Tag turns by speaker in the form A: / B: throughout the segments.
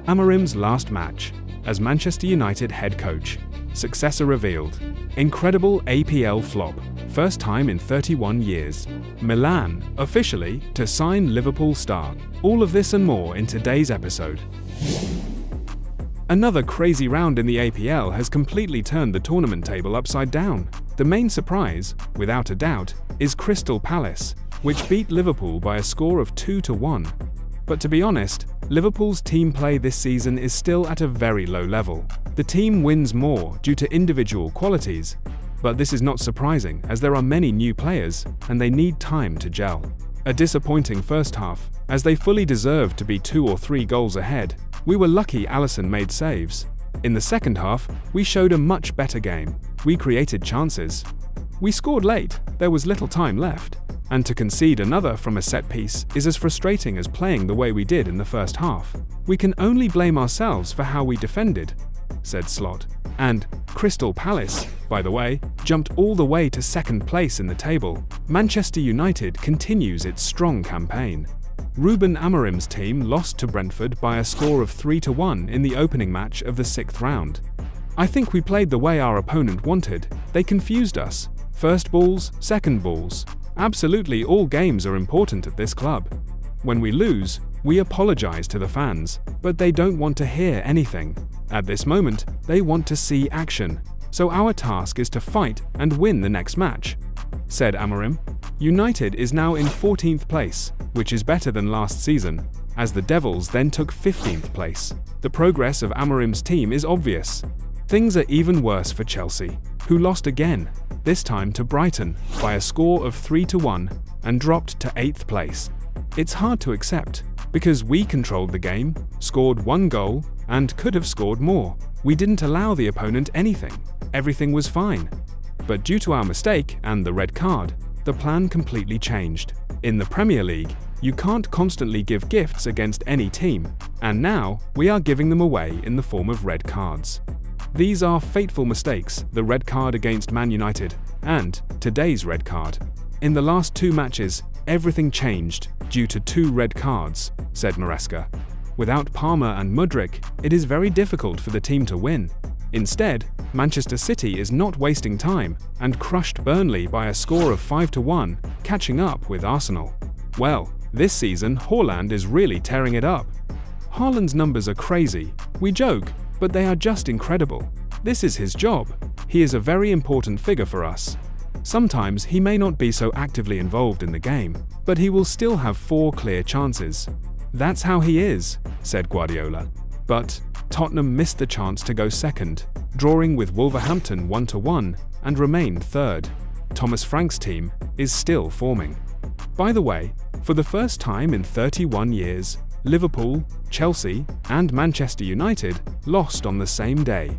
A: Amorim's last match as Manchester United head coach. Successor revealed. Incredible APL flop. First time in 31 years. Milan, officially, to sign Liverpool star. All of this and more in today's episode. Another crazy round in the APL has completely turned the tournament table upside down. The main surprise, without a doubt, is Crystal Palace, which beat Liverpool by a score of 2-1. But to be honest, Liverpool's team play this season is still at a very low level. The team wins more due to individual qualities, but this is not surprising as there are many new players and they need time to gel. A disappointing first half, as they fully deserved to be 2 or 3 goals ahead. We were lucky Alisson made saves. In the second half, we showed a much better game. We created chances. We scored late, there was little time left. And to concede another from a set piece is as frustrating as playing the way we did in the first half. We can only blame ourselves for how we defended, said Slot. And Crystal Palace, by the way, jumped all the way to second place in the table. Manchester United continues its strong campaign. Ruben Amorim's team lost to Brentford by a score of 3-1 in the opening match of the 6th round. I think we played the way our opponent wanted. They confused us. First balls, second balls. Absolutely all games are important at this club. When we lose, we apologize to the fans, but they don't want to hear anything. At this moment, they want to see action. So our task is to fight and win the next match, said Amorim. United is now in 14th place, which is better than last season, as the Devils then took 15th place. The progress of Amorim's team is obvious. Things are even worse for Chelsea, who lost again, this time to Brighton, by a score of 3-1 and dropped to 8th place. It's hard to accept, because we controlled the game, scored 1 goal, and could have scored more. We didn't allow the opponent anything. Everything was fine. But due to our mistake and the red card, the plan completely changed. In the Premier League, you can't constantly give gifts against any team, and now we are giving them away in the form of red cards. These are fateful mistakes, the red card against Man United, and today's red card. In the last 2 matches, everything changed due to 2 red cards, said Maresca. Without Palmer and Mudryk, it is very difficult for the team to win. Instead, Manchester City is not wasting time and crushed Burnley by a score of 5-1, catching up with Arsenal. Well, this season Haaland is really tearing it up. Haaland's numbers are crazy. We joke, but they are just incredible. This is his job. He is a very important figure for us. Sometimes he may not be so actively involved in the game, but he will still have 4 clear chances. That's how he is, said Guardiola. But Tottenham missed the chance to go second, drawing with Wolverhampton 1-1 and remained third. Thomas Frank's team is still forming. By the way, for the first time in 31 years, Liverpool, Chelsea, and Manchester United lost on the same day.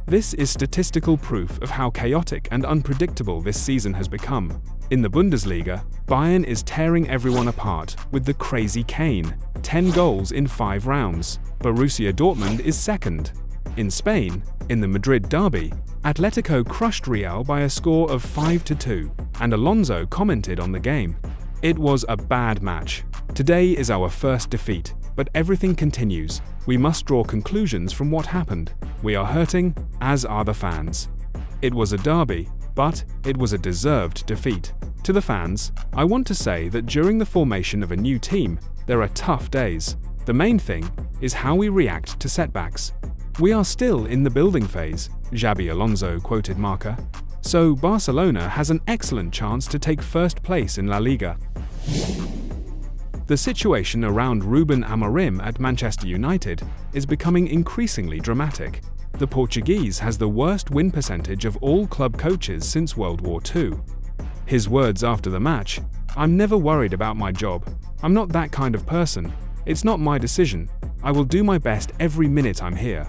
A: This is statistical proof of how chaotic and unpredictable this season has become. In the Bundesliga, Bayern is tearing everyone apart with the crazy Kane, 10 goals in 5 rounds. Borussia Dortmund is second. In Spain, in the Madrid derby, Atletico crushed Real by a score of 5-2, and Alonso commented on the game. It was a bad match. Today is our first defeat, but everything continues. We must draw conclusions from what happened. We are hurting, as are the fans. It was a derby, but it was a deserved defeat. To the fans, I want to say that during the formation of a new team, there are tough days. The main thing is how we react to setbacks. We are still in the building phase, Xabi Alonso quoted Marca. So Barcelona has an excellent chance to take first place in La Liga. The situation around Ruben Amorim at Manchester United is becoming increasingly dramatic. The Portuguese has the worst win percentage of all club coaches since World War II. His words after the match, "I'm never worried about my job. I'm not that kind of person. It's not my decision. I will do my best every minute I'm here,"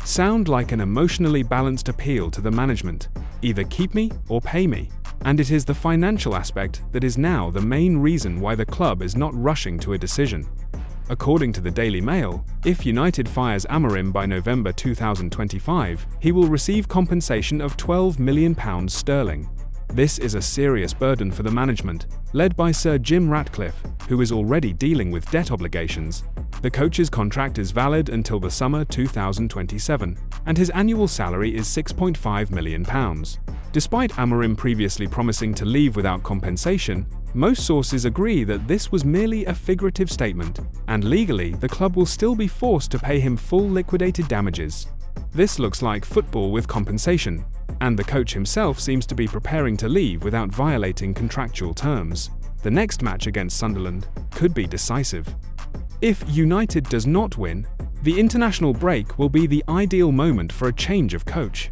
A: sound like an emotionally balanced appeal to the management. Either keep me or pay me. And it is the financial aspect that is now the main reason why the club is not rushing to a decision. According to the Daily Mail, if United fires Amorim by November 2025, he will receive compensation of £12 million sterling. This is a serious burden for the management. led by Sir Jim Ratcliffe, who is already dealing with debt obligations. The coach's contract is valid until the summer 2027, and his annual salary is £6.5 million. Despite Amorim previously promising to leave without compensation, most sources agree that this was merely a figurative statement, and legally the club will still be forced to pay him full liquidated damages. This looks like football with compensation, and the coach himself seems to be preparing to leave without violating contractual terms. The next match against Sunderland could be decisive. If United does not win, the international break will be the ideal moment for a change of coach.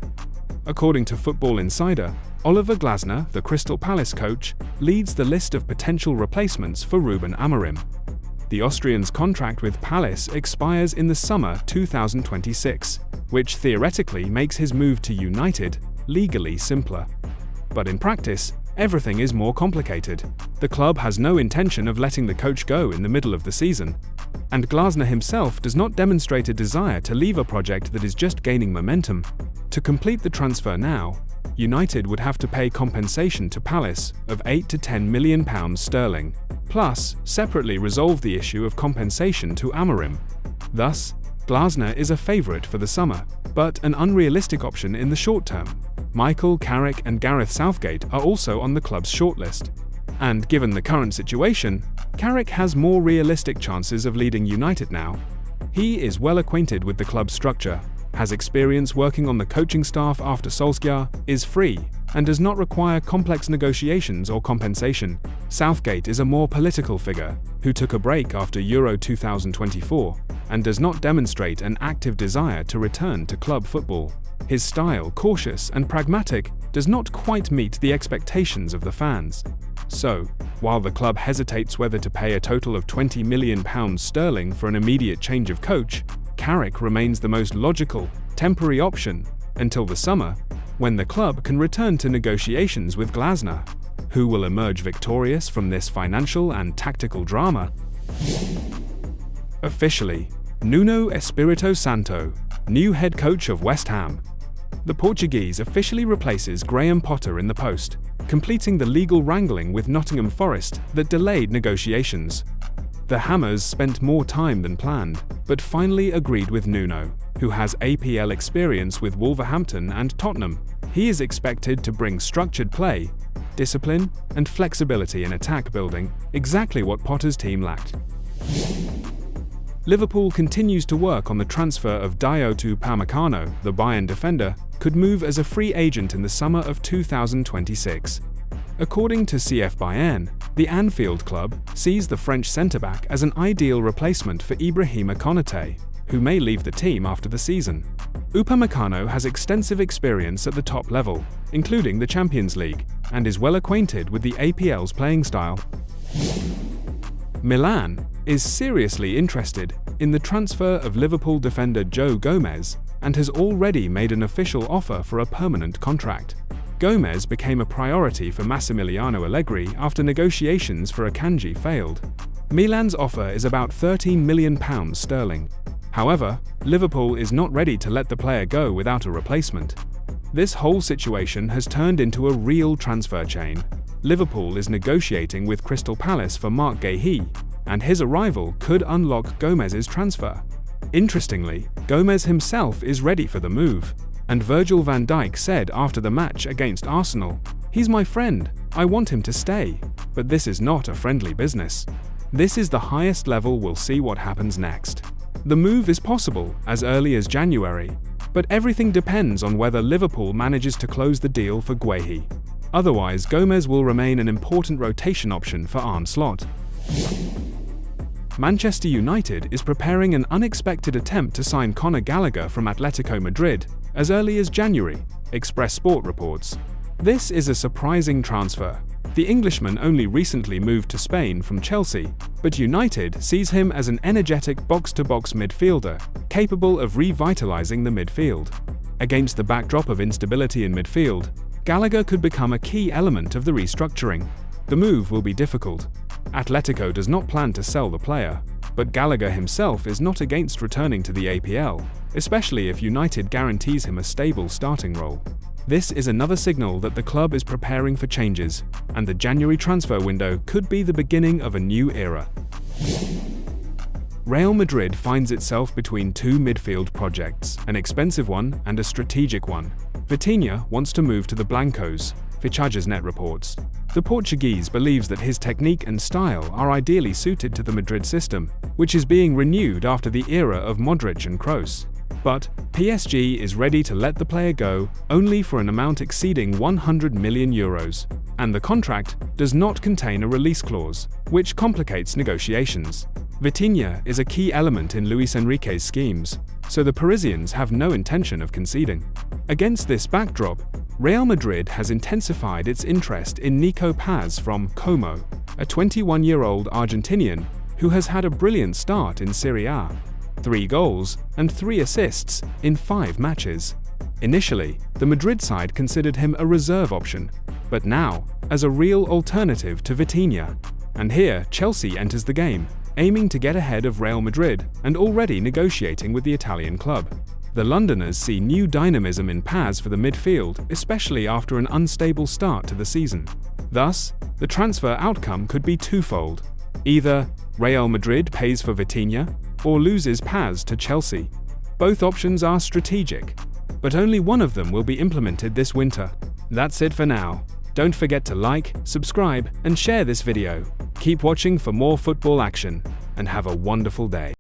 A: According to Football Insider, Oliver Glasner, the Crystal Palace coach, leads the list of potential replacements for Ruben Amorim. The Austrian's contract with Palace expires in the summer 2026, which theoretically makes his move to United legally simpler. But in practice, everything is more complicated. The club has no intention of letting the coach go in the middle of the season, and Glasner himself does not demonstrate a desire to leave a project that is just gaining momentum. To complete the transfer now, United would have to pay compensation to Palace of £8 to £10 million sterling, plus separately resolve the issue of compensation to Amarim. Thus, Glasner is a favourite for the summer, but an unrealistic option in the short term. Michael Carrick and Gareth Southgate are also on the club's shortlist. And given the current situation, Carrick has more realistic chances of leading United now. He is well acquainted with the club's structure, has experience working on the coaching staff after Solskjaer, is free, and does not require complex negotiations or compensation. Southgate is a more political figure, who took a break after Euro 2024, and does not demonstrate an active desire to return to club football. His style, cautious and pragmatic, does not quite meet the expectations of the fans. So, while the club hesitates whether to pay a total of £20 million sterling for an immediate change of coach, Carrick remains the most logical, temporary option until the summer, when the club can return to negotiations with Glasner. Who will emerge victorious from this financial and tactical drama? Officially, Nuno Espírito Santo, new head coach of West Ham. The Portuguese officially replaces Graham Potter in the post, completing the legal wrangling with Nottingham Forest that delayed negotiations. The Hammers spent more time than planned, but finally agreed with Nuno, who has APL experience with Wolverhampton and Tottenham. He is expected to bring structured play, discipline, and flexibility in attack building, exactly what Potter's team lacked. Liverpool continues to work on the transfer of Dayot. Upamecano, the Bayern defender, could move as a free agent in the summer of 2026. According to CF Bayern, the Anfield club sees the French centre-back as an ideal replacement for Ibrahima Konate, who may leave the team after the season. Upamecano has extensive experience at the top level, including the Champions League, and is well acquainted with the APL's playing style. Milan is seriously interested in the transfer of Liverpool defender Joe Gomez and has already made an official offer for a permanent contract. Gomez became a priority for Massimiliano Allegri after negotiations for Akanji failed. Milan's offer is about £13 million sterling. However, Liverpool is not ready to let the player go without a replacement. This whole situation has turned into a real transfer chain. Liverpool is negotiating with Crystal Palace for Marc Guéhi, and his arrival could unlock Gomez's transfer. Interestingly, Gomez himself is ready for the move, and Virgil van Dijk said after the match against Arsenal, "He's my friend, I want him to stay." But this is not a friendly business. This is the highest level. We'll see what happens next. The move is possible as early as January, but everything depends on whether Liverpool manages to close the deal for Guéhi. Otherwise, Gomez will remain an important rotation option for Arne Slot. Manchester United is preparing an unexpected attempt to sign Conor Gallagher from Atletico Madrid as early as January, Express Sport reports. This is a surprising transfer. The Englishman only recently moved to Spain from Chelsea, but United sees him as an energetic box-to-box midfielder, capable of revitalising the midfield. Against the backdrop of instability in midfield, Gallagher could become a key element of the restructuring. The move will be difficult. Atletico does not plan to sell the player, but Gallagher himself is not against returning to the APL, especially if United guarantees him a stable starting role. This is another signal that the club is preparing for changes, and the January transfer window could be the beginning of a new era. Real Madrid finds itself between two midfield projects, an expensive one and a strategic one. Vitinha wants to move to the Blancos, Fichajes.net reports. The Portuguese believes that his technique and style are ideally suited to the Madrid system, which is being renewed after the era of Modric and Kroos. But PSG is ready to let the player go only for an amount exceeding 100 million euros, and the contract does not contain a release clause, which complicates negotiations. Vitinha is a key element in Luis Enrique's schemes, so the Parisians have no intention of conceding. Against this backdrop, Real Madrid has intensified its interest in Nico from Como, a 21-year-old Argentinian who has had a brilliant start in Serie A. 3 goals and 3 assists in 5 matches. Initially, the Madrid side considered him a reserve option, but now as a real alternative to Vitinha. And here Chelsea enters the game, aiming to get ahead of Real Madrid and already negotiating with the Italian club. The Londoners see new dynamism in Paz for the midfield, especially after an unstable start to the season. Thus, the transfer outcome could be twofold. Either Real Madrid pays for Vitinha, or loses Paz to Chelsea. Both options are strategic, but only one of them will be implemented this winter. That's it for now. Don't forget to like, subscribe, and share this video. Keep watching for more football action, and have a wonderful day.